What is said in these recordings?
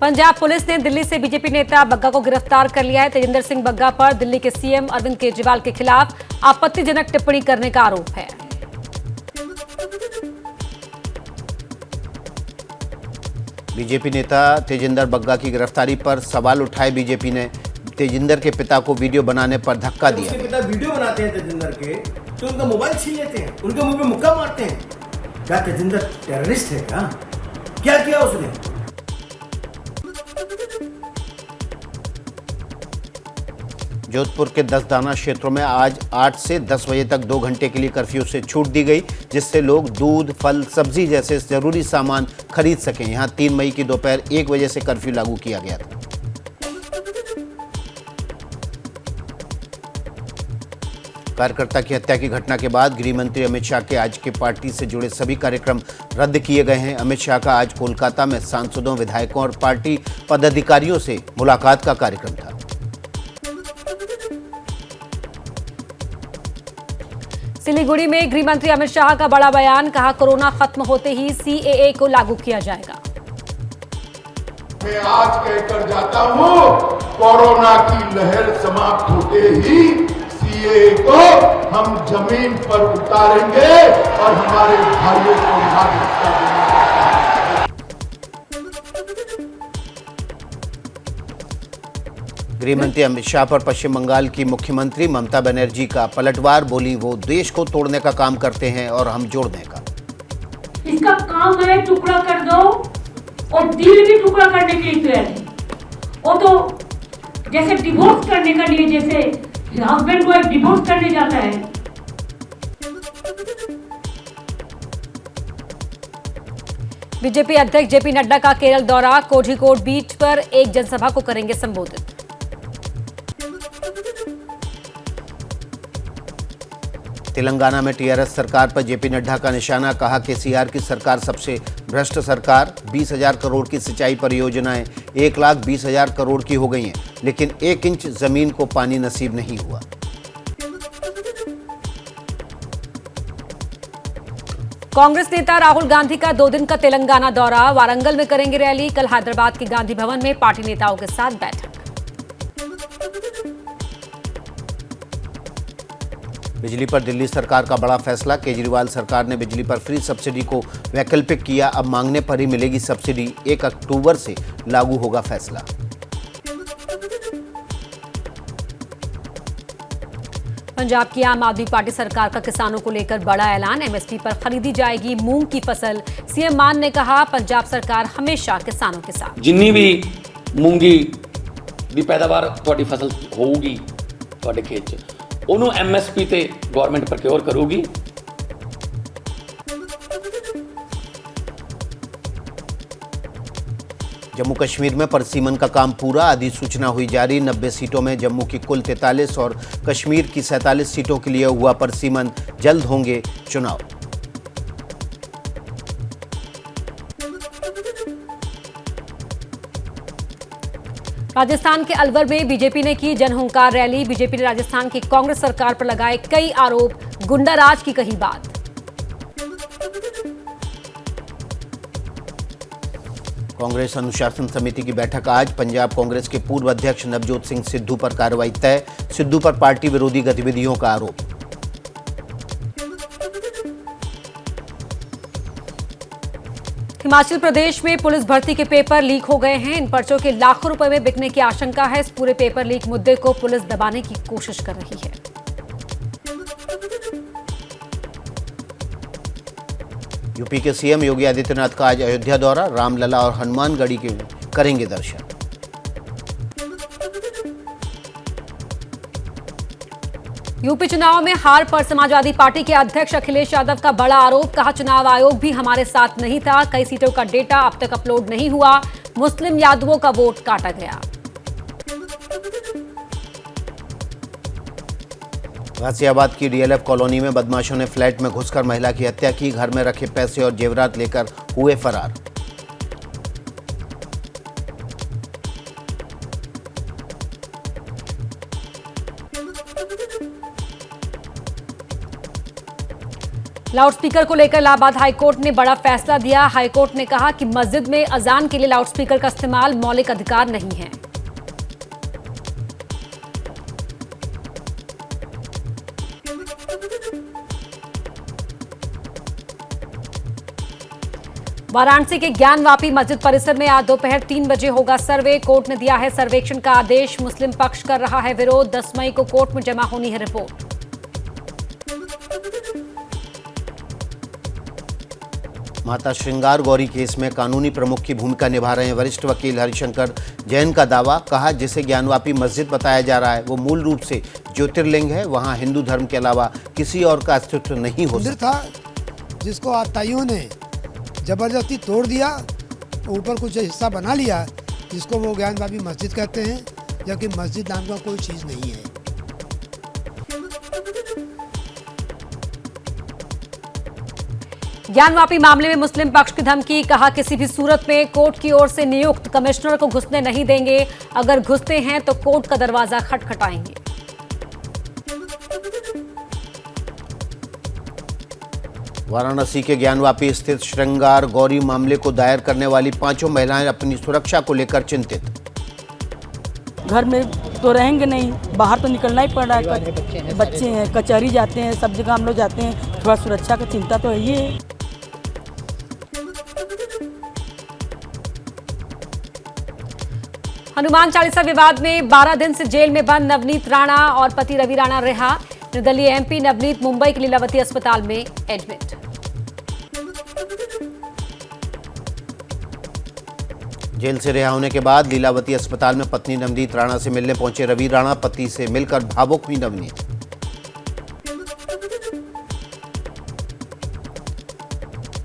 Punjab police ने दिल्ली से BJP नेता बग्गा को गिरफ्तार कर लिया है। तेजिंदर सिंह बग्गा पर दिल्ली के सीएम अरविंद केजरीवाल के खिलाफ आपत्तिजनक टिप्पणी करने का आरोप है। बीजेपी नेता तेजिंदर बग्गा की गिरफ्तारी पर सवाल उठाए बीजेपी ने। तेजिंदर के पिता को वीडियो बनाने पर धक्का दिया। उसके पिता वीडियो बनाते हैं तेजिंदर के, तो उनका मोबाइल छीन लेते हैं, उनके मुंह पे मुक्का मारते हैं। क्या तेजिंदर टेररिस्ट है क्या किया उसने? जोधपुर के 10 दाना क्षेत्रों में आज 8 से 10 बजे तक 2 घंटे के लिए कर्फ्यू से छूट दी गई, जिससे लोग दूध, फल, सब्जी जैसे जरूरी सामान खरीद सकें। यहां 3 मई की दोपहर 1 बजे से कर्फ्यू लागू किया गया था। कार्यकर्ता की हत्या की घटना के बाद गृह मंत्री अमित शाह के आज के पार्टी से जुड़े सभी कार्यक्रम रद्द किए गए हैं। अमित शाह का आज कोलकाता में सांसदों, विधायकों और पार्टी पदाधिकारियों से मुलाकात का कार्यक्रम था। सिलीगुड़ी में गृह मंत्री अमित शाह का बड़ा बयान, कहा कोरोना खत्म होते ही सीएए को लागू किया जाएगा। मैं आज कहकर जाता हूं, कोरोना की लहर समाप्त होते ही सीएए को हम जमीन पर उतारेंगे और हमारे भाइयों को नागरिकता देंगे। गृह मंत्री अमित शाह पर पश्चिम बंगाल की मुख्यमंत्री ममता बनर्जी का पलटवार, बोली वो देश को तोड़ने का काम करते हैं और हम जोड़ने का। इसका काम है टुकड़ा कर दो और दिल भी टुकड़ा करने के लिए तैयार है। वो तो जैसे डिवोर्स करने का लिए, जैसे हस्बैंड वाइफ डिवोर्स करने जाता है। बीजेपी अध्यक्ष जेपी नड्डा का केरल दौरा, कोझिकोड बीच पर एक जनसभा को करेंगे संबोधित। तेलंगाना में टीआरएस सरकार पर जेपी नड्डा का निशाना, कहा केसीआर की सरकार सबसे भ्रष्ट सरकार। 20,000 करोड़ की सिंचाई परियोजनाएं 1,20,000 करोड़ की हो गई हैं, लेकिन 1 इंच जमीन को पानी नसीब नहीं हुआ। कांग्रेस नेता राहुल गांधी का 2 दिन का तेलंगाना दौरा, वारंगल में करेंगे रैली। कल हैदराबाद के गांधी भवन में पार्टी नेताओं के साथ बैठक। बिजली पर दिल्ली सरकार का बड़ा फैसला, केजरीवाल सरकार ने बिजली पर फ्री सब्सिडी को वैकल्पिक किया। अब मांगने पर ही मिलेगी सब्सिडी, 1 अक्टूबर से लागू होगा फैसला। पंजाब की आम आदमी पार्टी सरकार का किसानों को लेकर बड़ा ऐलान, एमएसपी पर खरीदी जाएगी मूंग की फसल। सीएम मान ने कहा पंजाब सरकार हमेशा किसानों के साथ। जिन्नी भी मूंगी ਦੀ ਪੈਦਾਵਾਰ ਤੁਹਾਡੀ ਫਸਲ ਹੋਊਗੀ ਤੁਹਾਡੇ ਖੇਤ 'ਚ, ਉਹਨੂੰ ਐਮਐਸਪੀ ਤੇ ਗਵਰਨਮੈਂਟ ਪ੍ਰੋਕਿਓਰ ਕਰੂਗੀ। जम्मू कश्मीर में परिसीमन का काम पूरा, अधिसूचना हुई जारी। 90 सीटों में जम्मू की कुल 43 और कश्मीर की 47 सीटों के लिए हुआ परिसीमन। जल्द होंगे चुनाव। राजस्थान के अलवर में बीजेपी ने की जनहुंकार रैली। बीजेपी ने राजस्थान की कांग्रेस सरकार पर लगाए कई आरोप, गुंडाराज की कही बात। कांग्रेस अनुशासन समिति की बैठक आज। पंजाब कांग्रेस के पूर्व अध्यक्ष नवजोत सिंह सिद्धू पर कार्रवाई तय। सिद्धू पर पार्टी विरोधी गतिविधियों का आरोप। हिमाचल प्रदेश में पुलिस भर्ती के पेपर लीक हो गए हैं। इन पर्चों के लाखों रुपए में बिकने की आशंका है। इस पूरे पेपर लीक मुद्दे को पुलिस दबाने की कोशिश कर रही है। यूपी के सीएम योगी आदित्यनाथ का आज अयोध्या दौरा, रामलला और हनुमानगढ़ी के करेंगे दर्शन। यूपी चुनाव में हार पर समाजवादी पार्टी के अध्यक्ष अखिलेश यादव का बड़ा आरोप, कहा चुनाव आयोग भी हमारे साथ नहीं था, कई सीटों का डेटा अब तक अपलोड नहीं हुआ, मुस्लिम यादवों का वोट काटा गया। गाजियाबाद की डीएलएफ कॉलोनी में बदमाशों ने फ्लैट में घुसकर महिला की हत्या की। घर में रखे पैसे और जेवरात लेकर हुए फरार। लाउडस्पीकर को लेकर इलाहाबाद हाईकोर्ट ने बड़ा फैसला दिया। हाईकोर्ट ने कहा कि मस्जिद में अजान के लिए लाउडस्पीकर का इस्तेमाल मौलिक अधिकार नहीं है। वाराणसी के ज्ञानवापी मस्जिद परिसर में आज दोपहर 3 बजे होगा सर्वे। कोर्ट ने दिया है सर्वेक्षण का आदेश। मुस्लिम पक्ष कर रहा है विरोध। 10 मई को कोर्ट में जमा होनी है रिपोर्ट। माता श्रृंगार गौरी केस में कानूनी प्रमुख की भूमिका निभा रहे हैं वरिष्ठ वकील हरिशंकर जैन का दावा। कहा जिसे ज्ञानवापी मस्जिद बताया जा रहा है वो मूल रूप से ज्योतिर्लिंग है। वहां हिंदू धर्म के अलावा किसी और का अस्तित्व नहीं हो सकता। था जिसको आताइयों ने जबरदस्ती तोड़ दिया, ऊपर कुछ हिस्सा बना लिया, जिसको वो ज्ञानवापी मस्जिद कहते हैं, जबकि मस्जिद नाम का कोई चीज़ नहीं है। ज्ञानवापी मामले में मुस्लिम पक्ष की धमकी। कहा किसी भी सूरत में कोर्ट की ओर से नियुक्त कमिश्नर को घुसने नहीं देंगे। अगर घुसते हैं तो कोर्ट का दरवाजा खटखटाएंगे। वाराणसी के ज्ञानवापी स्थित श्रृंगार गौरी मामले को दायर करने वाली 5 महिलाएं अपनी सुरक्षा को लेकर चिंतित। घर में तो रहेंगे नहीं, बाहर तो निकलना ही पड़ रहा है। बच्चे हैं, कचहरी जाते हैं, सब जगह हम लोग जाते हैं, थोड़ा सुरक्षा की चिंता तो है ही है। हनुमान चालीसा विवाद में 12 दिन से जेल में बंद नवनीत राणा और पति रवि राणा रिहा। निर्दलीय एमपी नवनीत मुंबई के लीलावती अस्पताल में एडमिट। जेल से रिहा होने के बाद लीलावती अस्पताल में पत्नी नवनीत राणा से मिलने पहुंचे रवि राणा। पति से मिलकर भावुक हुई नवनीत।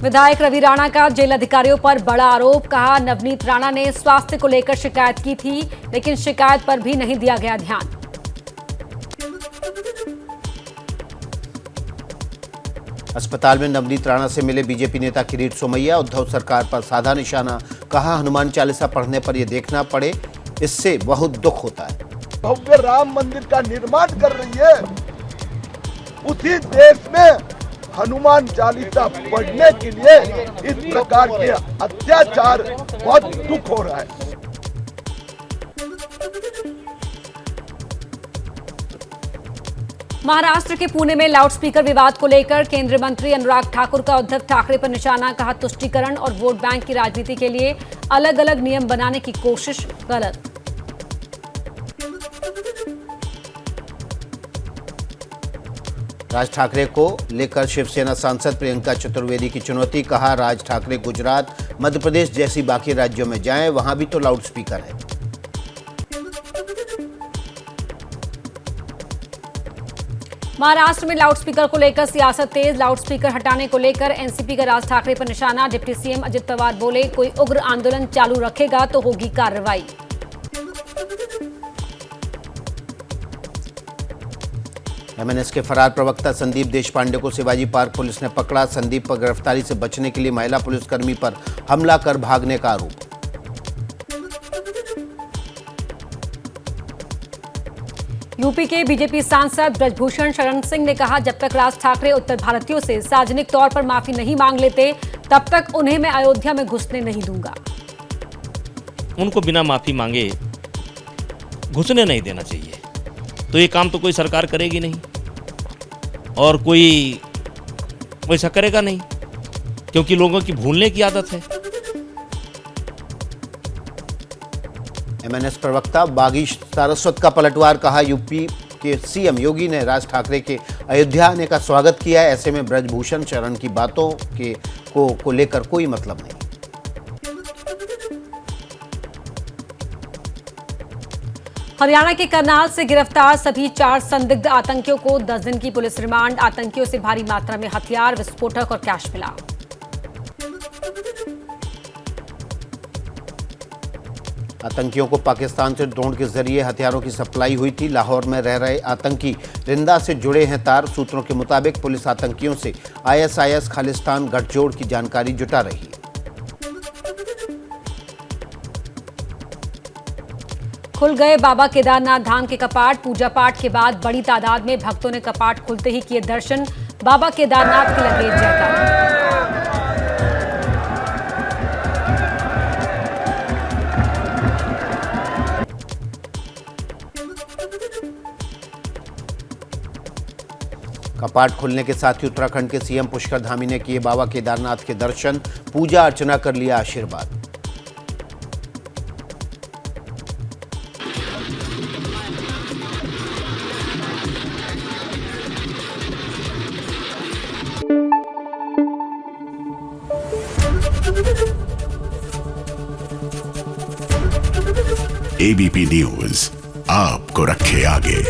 विधायक रवि राणा का जेल अधिकारियों पर बड़ा आरोप। कहा नवनीत राणा ने स्वास्थ्य को लेकर शिकायत की थी, लेकिन शिकायत पर भी नहीं दिया गया ध्यान। अस्पताल में नवनीत राणा से मिले बीजेपी नेता किरीट सोमैया। उद्धव सरकार पर साधा निशाना। कहा हनुमान चालीसा पढ़ने पर यह देखना पड़े, इससे बहुत दुख होता है। भव्य राम मंदिर का निर्माण कर रही है, उसी देश में हनुमान चालीसा पढ़ने के लिए इस प्रकार के अत्याचार बहुत दुख हो रहा है। महाराष्ट्र के पुणे में लाउडस्पीकर विवाद को लेकर केंद्रीय मंत्री अनुराग ठाकुर का उद्धव ठाकरे पर निशाना। कहा तुष्टीकरण और वोट बैंक की राजनीति के लिए अलग अलग नियम बनाने की कोशिश गलत। राज ठाकरे को लेकर शिवसेना सांसद प्रियंका चतुर्वेदी की चुनौती। कहा राज ठाकरे गुजरात, मध्य प्रदेश जैसी बाकी राज्यों में जाएं, वहां भी तो लाउडस्पीकर है। महाराष्ट्र में लाउडस्पीकर को लेकर सियासत तेज। लाउडस्पीकर हटाने को लेकर एनसीपी का राज ठाकरे पर निशाना। डिप्टी सीएम अजित पवार बोले कोई उग्र आंदोलन चालू रखेगा तो होगी कार्रवाई। एमएनएस के फरार प्रवक्ता संदीप देशपांडे को शिवाजी पार्क पुलिस ने पकड़ा। संदीप पर गिरफ्तारी से बचने के लिए महिला पुलिसकर्मी पर हमला कर भागने का आरोप। यूपी के बीजेपी सांसद ब्रजभूषण शरण सिंह ने कहा जब तक राज ठाकरे उत्तर भारतीयों से सार्वजनिक तौर पर माफी नहीं मांग लेते तब तक उन्हें मैं अयोध्या में घुसने नहीं दूंगा। उनको बिना माफी मांगे घुसने नहीं देना चाहिए। तो ये काम तो कोई सरकार करेगी नहीं और कोई वैसा करेगा नहीं, क्योंकि लोगों की भूलने की आदत है। एमएनएस प्रवक्ता बागी सारस्वत का पलटवार। कहा यूपी के सीएम योगी ने राज ठाकरे के अयोध्या आने का स्वागत किया है। ऐसे में ब्रजभूषण शरण की बातों को लेकर कोई मतलब नहीं। हरियाणा के करनाल से गिरफ्तार सभी 4 संदिग्ध आतंकियों को 10 दिन की पुलिस रिमांड। आतंकियों से भारी मात्रा में हथियार, विस्फोटक और कैश मिला। आतंकियों को पाकिस्तान से ड्रोन के जरिए हथियारों की सप्लाई हुई थी। लाहौर में रह रहे आतंकी रिंदा से जुड़े हैं तार। सूत्रों के मुताबिक पुलिस आतंकियों से आईएसआईएस खालिस्तान गठजोड़ की जानकारी जुटा रही है। खुल गए बाबा केदारनाथ धाम के कपाट। पूजा पाठ के बाद बड़ी तादाद में भक्तों ने कपाट खुलते ही किए दर्शन। बाबा केदारनाथ के लगे जयकारे। कपाट खुलने के साथ ही उत्तराखंड के सीएम पुष्कर धामी ने किए बाबा केदारनाथ के दर्शन, पूजा अर्चना कर लिया आशीर्वाद। एबीपी न्यूज आपको रखे आगे।